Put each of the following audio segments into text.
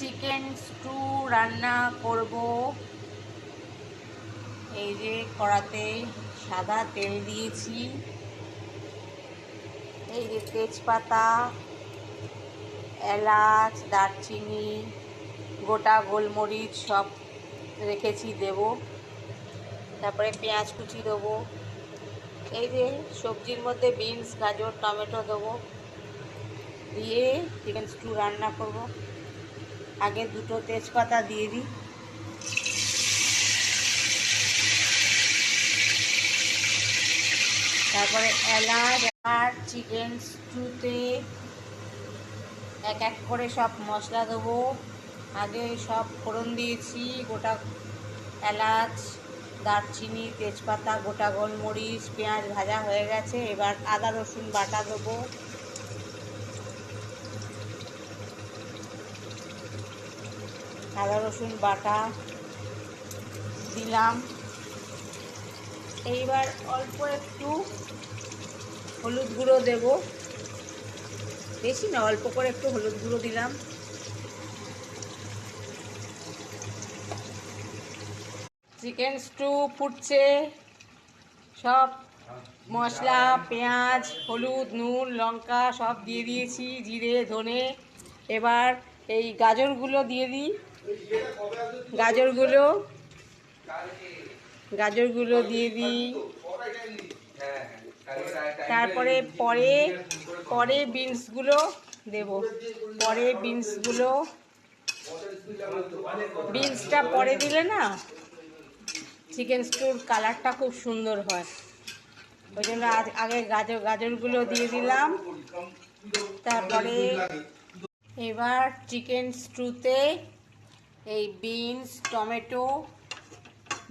Chicken stew রান্না করব। এই যে কড়াতে সাদা তেল দিয়েছি, এই যে তেজপাতা, এলাচ, দারচিনি, গোটা গোলমরিচ সব রেখেছি দেব। তারপরে পেঁয়াজ কুচি দেবো। এই যে সবজির মধ্যে বিনস, গাজর, টমেটো দেবো, দিয়ে চিকেন স্টু রান্না করব। আগে দুটো তেজপাতা দিয়ে দিই, তারপরে এলাচ। আর চিকেন স্টুতে এক এক করে সব মশলা দেবো। আগে সব ফোড়ন দিয়েছি, গোটা এলাচ, দারচিনি, তেজপাতা, গোটা গোলমরিচ, পেঁয়াজ ভাজা হয়ে গেছে। এবার আদা রসুন বাটা দেবো। আদা রসুন বাটা দিলাম। এইবার অল্প একটু হলুদ গুঁড়ো দেব, বেশি না, অল্প করে একটু হলুদ গুঁড়ো দিলাম। চিকেন স্টু ফুটছে, সব মশলা, পেঁয়াজ, হলুদ, নুন, লঙ্কা সব দিয়ে দিয়েছি, জিরে, ধনে। এবার এই গাজরগুলো দিয়ে দিই, গাজরগুলো দিয়ে দিই। তারপরে পরে বিনসগুলো দেব। বিনসটা পরে দিলে না চিকেন স্টুর কালারটা খুব সুন্দর হয়, ওই জন্য আগে গাজরগুলো দিয়ে দিলাম। তারপরে এবার চিকেন স্টুতে এই বিনস, টমেটো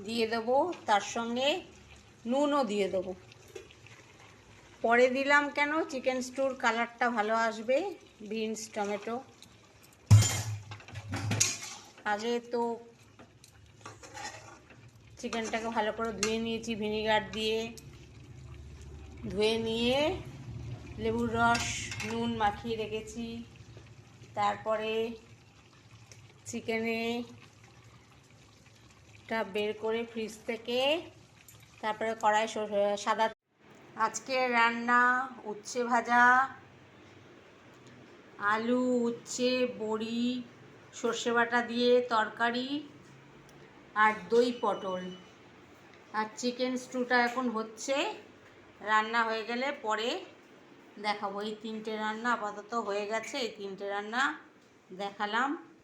দিয়ে দেবো, তার সঙ্গে নুনও দিয়ে দেবো। পরে দিলাম কেন, চিকেন স্টুর কালারটা ভালো আসবে। বিনস, টমেটো আগে তো চিকেনটাকে ভালো করে ধুয়ে নিয়েছি ভিনিগার দিয়ে। ধুয়ে নিয়ে লেবুর রস, নুন মাখিয়ে রেখেছি। তারপরে চিকেনেটা বের করে ফ্রিজ থেকে, তারপরে কড়াই সাদা। আজকে রান্না উচ্ছে ভাজা, আলু, উচ্ছে, বড়ি, সর্ষে বাটা দিয়ে তরকারি, আর দই পটল। আর চিকেন স্টুটা এখন হচ্ছে, রান্না হয়ে গেলে পরে দেখাবো। এই তিনটে রান্না আপাতত হয়ে গেছে, এই তিনটে রান্না দেখালাম।